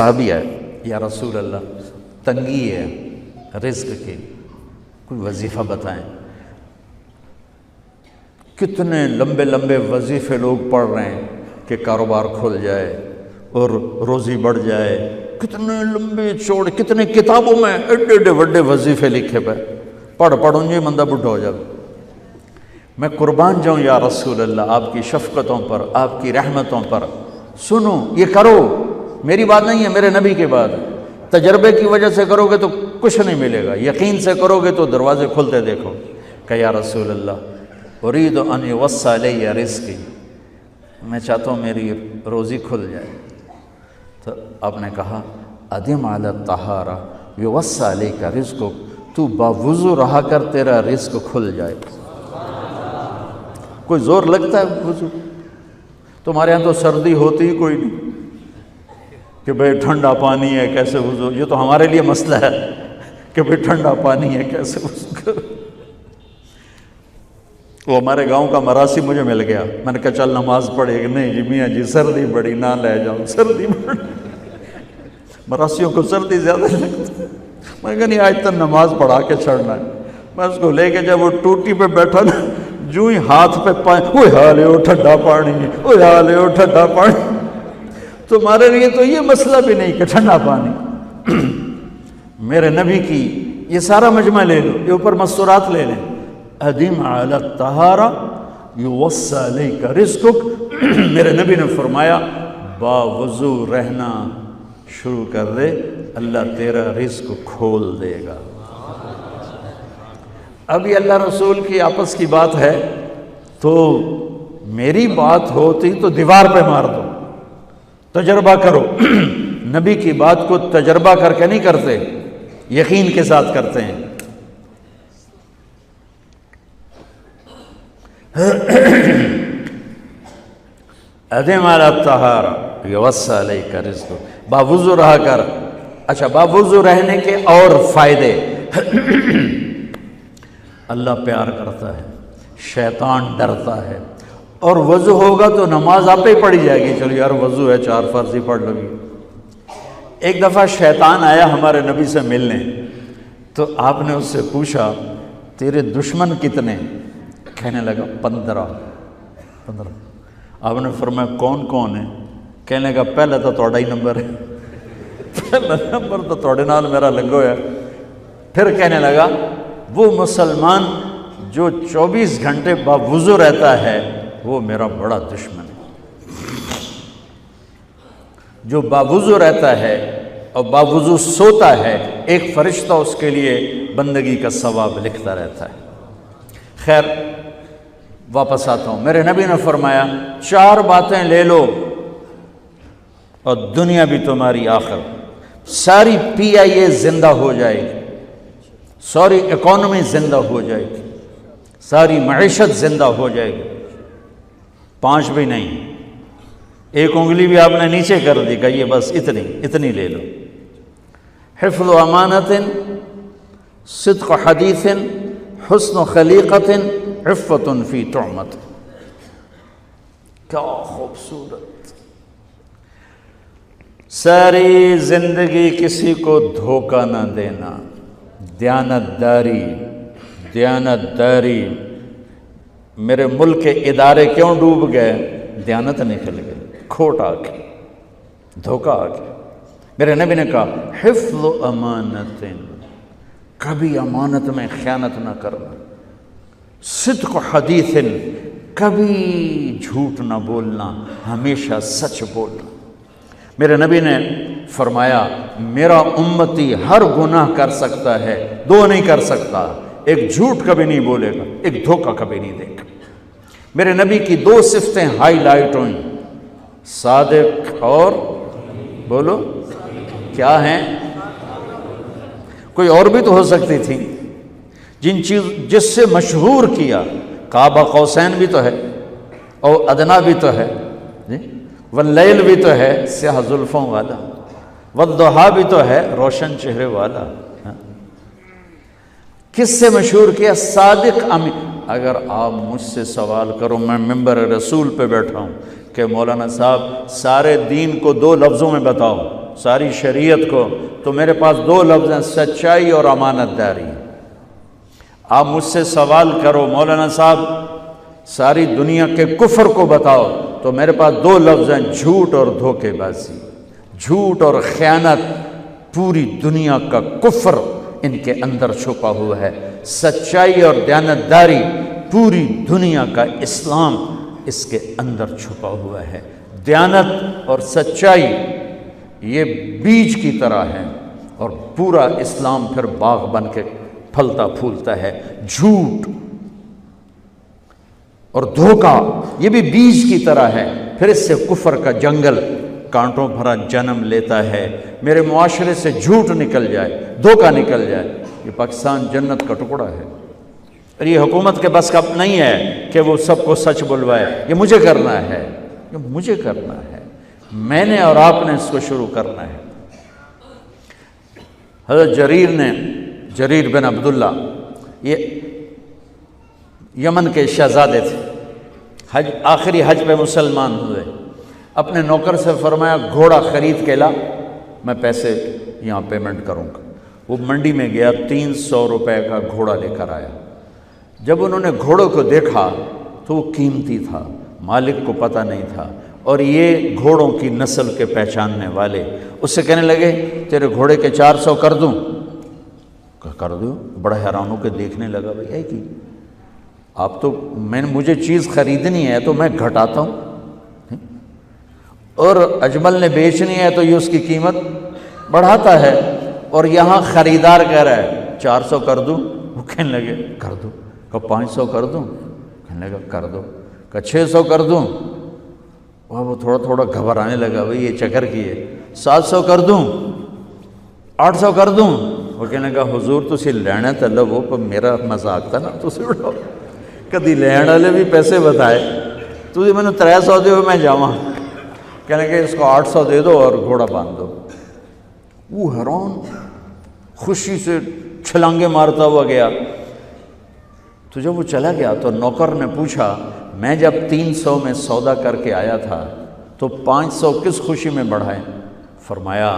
صحابی ہے، یا رسول اللہ تنگی ہے رزق کی، کوئی وظیفہ بتائیں۔ کتنے لمبے لمبے وظیفے لوگ پڑھ رہے ہیں کہ کاروبار کھل جائے اور روزی بڑھ جائے، کتنے لمبے چوڑے، کتنے کتابوں میں ایڈے ایڈے بڑے وظیفے لکھے پہ، پڑھوں یہ مندہ بڈھا ہو جائے۔ میں قربان جاؤں یا رسول اللہ آپ کی شفقتوں پر، آپ کی رحمتوں پر، سنو یہ کرو، میری بات نہیں ہے، میرے نبی کی بات ہے۔ تجربے کی وجہ سے کرو گے تو کچھ نہیں ملے گا، یقین سے کرو گے تو دروازے کھلتے دیکھو۔ کہ یا رسول اللہ ارید ان یوسع علی رزقی، میں چاہتا ہوں میری روزی کھل جائے۔ تو آپ نے کہا ادم علی الطہارہ یوسع علیک رزقک، تو باوضو رہا کر تیرا رزق کھل جائے۔ کوئی زور لگتا ہے وضو؟ تمہارے ہاں تو سردی ہوتی ہی کوئی نہیں کہ بھئی ٹھنڈا پانی ہے کیسے وضو، یہ تو ہمارے لیے مسئلہ ہے کہ بھئی ٹھنڈا پانی ہے کیسے وضو کرو۔ وہ ہمارے گاؤں کا مراسی مجھے مل گیا، میں نے کہا چل نماز پڑھے کہ نہیں جی میاں جی سردی بڑی نہ لے جاؤں، سردی بڑی، مراسیوں کو سردی زیادہ لگتی ہے۔ میں نے کہا نہیں آج تک نماز پڑھا کے چھڑنا ہے۔ میں اس کو لے کے جب وہ ٹوٹی پہ بیٹھا نا، جو ہی ہاتھ پہ پائیں، اوہ حالے ہو ٹھنڈا پانی ہے، اوہ حالے ہو ٹھنڈا پانی۔ تمہارے لیے تو یہ مسئلہ بھی نہیں کہ ٹھنڈا پانی۔ میرے نبی کی یہ سارا مجمع لے لو، یہ اوپر مستورات لے لیں۔ ادم علی الطہارہ یوسع علیک رزقک، میرے نبی نے فرمایا باوضو رہنا شروع کر دے، اللہ تیرا رزق کھول دے گا۔ اب یہ اللہ رسول کی آپس کی بات ہے تو میری بات ہوتی تو دیوار پہ مار دو، تجربہ کرو۔ نبی کی بات کو تجربہ کر کے نہیں کرتے، یقین کے ساتھ کرتے ہیں۔ ادم علی الطہارہ یوسع علیک رزقک، باوضو رہا کر۔ اچھا باوضو رہنے کے اور فائدے، اللہ پیار کرتا ہے، شیطان ڈرتا ہے، اور وضو ہوگا تو نماز آپ ہی پڑھی جائے گی، چلو یار وضو ہے 4 فرض ہی پڑھ لو گی۔ ایک دفعہ شیطان آیا ہمارے نبی سے ملنے، تو آپ نے اس سے پوچھا تیرے دشمن کتنے؟ کہنے لگا 15۔ آپ نے فرمایا کون کون ہے؟ کہنے لگا پہلا تو تھوڑا ہی نمبر ہے، پہلا نمبر تو تھوڑے نال میرا لگو ہے۔ پھر کہنے لگا وہ مسلمان جو 24 گھنٹے باوضو رہتا ہے وہ میرا بڑا دشمن ہے۔ جو باوضو رہتا ہے اور باوضو سوتا ہے، ایک فرشتہ اس کے لیے بندگی کا ثواب لکھتا رہتا ہے۔ خیر واپس آتا ہوں، میرے نبی نے فرمایا 4 باتیں لے لو اور دنیا بھی تمہاری آخر، ساری PIA زندہ ہو جائے گی، ساری اکانومی زندہ ہو جائے گی، ساری معیشت زندہ ہو جائے گی۔ 5 بھی نہیں، ایک انگلی بھی آپ نے نیچے کر دی، کہیے بس اتنی لے لو۔ حفظ و امانت، صدق حدیث، حسن خلیقت، عفت فی طعمت۔ کیا خوبصورت! ساری زندگی کسی کو دھوکہ نہ دینا، دیانت داری۔ میرے ملک کے ادارے کیوں ڈوب گئے؟ دیانت نکل گئی، کھوٹ آ گئی، دھوکہ آ گیا۔ میرے نبی نے کہا حفظ امانت، کبھی امانت میں خیانت نہ کرنا، صدق حدیث، کبھی جھوٹ نہ بولنا، ہمیشہ سچ بولنا۔ میرے نبی نے فرمایا میرا امتی ہر گناہ کر سکتا ہے، 2 نہیں کر سکتا، ایک جھوٹ کبھی نہیں بولے گا، ایک دھوکہ کبھی نہیں دے گا۔ میرے نبی کی 2 صفتیں ہائی لائٹ ہوئیں، صادق اور بولو کیا ہیں؟ کوئی اور بھی تو ہو سکتی تھی، جس سے مشہور کیا، کعبہ قوسین بھی تو ہے، اور ادنا بھی تو ہے، واللیل بھی تو ہے سیاہ زلفوں والا، والضحیٰ بھی تو ہے روشن چہرے والا۔ کس سے مشہور کیا؟ صادق امین۔ اگر آپ مجھ سے سوال کرو، میں ممبر رسول پہ بیٹھا ہوں کہ مولانا صاحب سارے دین کو 2 لفظوں میں بتاؤ، ساری شریعت کو، تو میرے پاس دو لفظ ہیں، سچائی اور امانت داری۔ آپ مجھ سے سوال کرو مولانا صاحب ساری دنیا کے کفر کو بتاؤ، تو میرے پاس دو لفظ ہیں، جھوٹ اور دھوکے بازی۔ جھوٹ اور خیانت، پوری دنیا کا کفر ان کے اندر چھپا ہوا ہے۔ سچائی اور دیانتداری، پوری دنیا کا اسلام اس کے اندر چھپا ہوا ہے۔ دیانت اور سچائی یہ بیج کی طرح ہے، اور پورا اسلام پھر باغ بن کے پھلتا پھولتا ہے۔ جھوٹ اور دھوکہ یہ بھی بیج کی طرح ہے، پھر اس سے کفر کا جنگل کانٹوں بھرا جنم لیتا ہے۔ میرے معاشرے سے جھوٹ نکل جائے، دھوکہ نکل جائے، یہ پاکستان جنت کا ٹکڑا ہے۔ اور یہ حکومت کے بس کا نہیں ہے کہ وہ سب کو سچ بلوائے، یہ مجھے کرنا ہے، یہ مجھے کرنا ہے، میں نے اور آپ نے اس کو شروع کرنا ہے۔ حضرت جریر بن عبداللہ یہ یمن کے شہزادے تھے، آخری حج پہ مسلمان ہوئے۔ اپنے نوکر سے فرمایا گھوڑا خرید کے لا، میں پیسے یہاں پیمنٹ کروں گا۔ وہ منڈی میں گیا، 300 روپے کا گھوڑا لے کر آیا۔ جب انہوں نے گھوڑوں کو دیکھا تو وہ قیمتی تھا، مالک کو پتہ نہیں تھا، اور یہ گھوڑوں کی نسل کے پہچاننے والے اس سے کہنے لگے تیرے گھوڑے کے 400 کر دوں؟ کر دو۔ بڑا حیران ہو کے دیکھنے لگا، بھائی ہے کہ آپ تو مجھے چیز خریدنی ہے تو میں گھٹاتا ہوں، اور اجمل نے بیچنی ہے تو یہ اس کی قیمت بڑھاتا ہے، اور یہاں خریدار کہہ رہا ہے 400 کر دوں؟ وہ کہنے لگے کر دو۔ کہ 500 کر دوں؟ کہنے لگا کر دو۔ کہ 600 کر دوں؟ وہ تھوڑا تھوڑا گھبرانے لگا، بھئی یہ چکر کی ہے۔ 700 کر دوں؟ 800 کر دوں؟ وہ کہنے لگا حضور تسی لینا تے لو، پر میرا مذاق تھا نا، تسی اٹھو کدی لین والے بھی پیسے بتائے، تسی میں نے 300 دے میں جاواں۔ کہنے لگے اس کو 800 دے دو اور گھوڑا باندھ دو۔ وہ حیران، خوشی سے چھلانگے مارتا ہوا گیا۔ تو جب وہ چلا گیا تو نوکر نے پوچھا میں جب 300 میں سودا کر کے آیا تھا تو 500 کس خوشی میں بڑھائے؟ فرمایا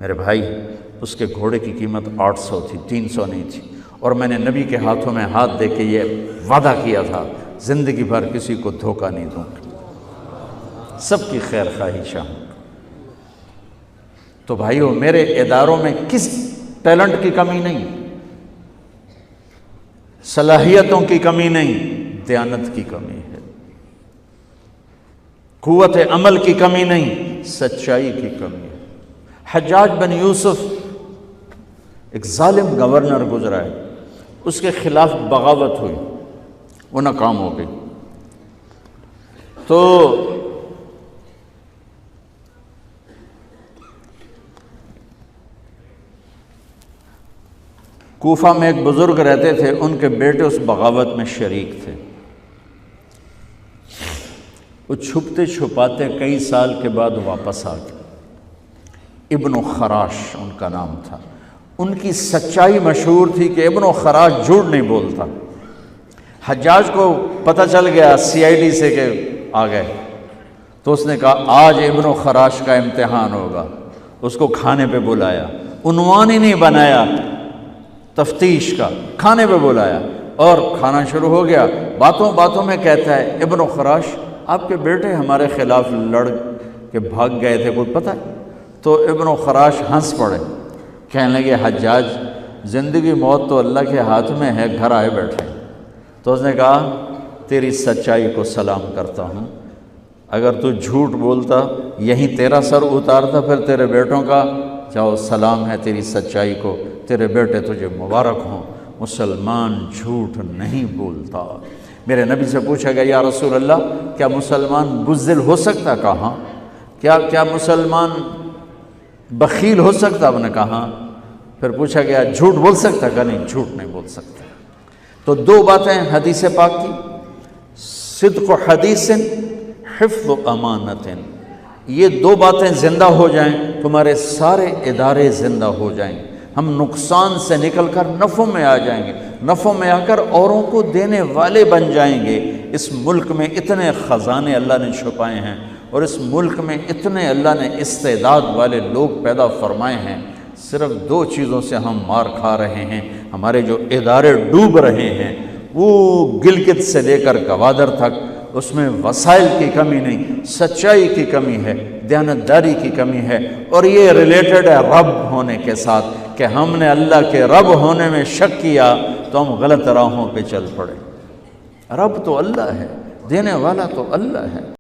میرے بھائی اس کے گھوڑے کی قیمت 800 تھی، 300 نہیں تھی، اور میں نے نبی کے ہاتھوں میں ہاتھ دے کے یہ وعدہ کیا تھا زندگی بھر کسی کو دھوکہ نہیں دوں گا، سب کی خیر خواہی چاہوں گا۔ تو بھائیو میرے اداروں میں کس ٹیلنٹ کی کمی نہیں، صلاحیتوں کی کمی نہیں، دیانت کی کمی ہے، قوت عمل کی کمی نہیں، سچائی کی کمی ہے۔ حجاج بن یوسف ایک ظالم گورنر گزرا ہے، اس کے خلاف بغاوت ہوئی، وہ ناکام ہو گئی۔ تو کوفہ میں ایک بزرگ رہتے تھے، ان کے بیٹے اس بغاوت میں شریک تھے۔ وہ چھپتے چھپاتے کئی سال کے بعد واپس آ گئے۔ ابن خراش ان کا نام تھا۔ ان کی سچائی مشہور تھی کہ ابن خراش جھوٹ نہیں بولتا۔ حجاج کو پتہ چل گیا CID سے کہ آ گئے، تو اس نے کہا آج ابن خراش کا امتحان ہوگا۔ اس کو کھانے پہ بلایا، عنوان ہی نہیں بنایا تفتیش کا، کھانے پہ بلایا اور کھانا شروع ہو گیا۔ باتوں باتوں میں کہتا ہے ابن خراش آپ کے بیٹے ہمارے خلاف لڑ کے بھاگ گئے تھے، کوئی پتہ ہے؟ تو ابن خراش ہنس پڑے، کہنے لگے حجاج زندگی موت تو اللہ کے ہاتھ میں ہے، گھر آئے بیٹھے۔ تو اس نے کہا تیری سچائی کو سلام کرتا ہوں، اگر تو جھوٹ بولتا یہیں تیرا سر اتارتا، پھر تیرے بیٹوں کا جاؤ سلام ہے تیری سچائی کو، تیرے بیٹے تجھے مبارک ہوں، مسلمان جھوٹ نہیں بولتا۔ میرے نبی سے پوچھا گیا یا رسول اللہ کیا مسلمان بزدل ہو سکتا؟ کہا کیا مسلمان بخیل ہو سکتا؟ آپ نے کہا۔ پھر پوچھا گیا جھوٹ بول سکتا؟ کہا نہیں، جھوٹ نہیں بول سکتا۔ تو دو باتیں حدیث پاک کی، صدق حدیث، حفظ امانت، یہ دو باتیں زندہ ہو جائیں تمہارے سارے ادارے زندہ ہو جائیں، ہم نقصان سے نکل کر نفع میں آ جائیں گے، نفع میں آ کر اوروں کو دینے والے بن جائیں گے۔ اس ملک میں اتنے خزانے اللہ نے چھپائے ہیں، اور اس ملک میں اتنے اللہ نے استعداد والے لوگ پیدا فرمائے ہیں، صرف 2 چیزوں سے ہم مار کھا رہے ہیں۔ ہمارے جو ادارے ڈوب رہے ہیں وہ گلگت سے لے کر گوادر تک، اس میں وسائل کی کمی نہیں، سچائی کی کمی ہے، دیانتداری کی کمی ہے، اور یہ ریلیٹڈ ہے رب ہونے کے ساتھ کہ ہم نے اللہ کے رب ہونے میں شک کیا تو ہم غلط راہوں پہ چل پڑے۔ رب تو اللہ ہے، دینے والا تو اللہ ہے۔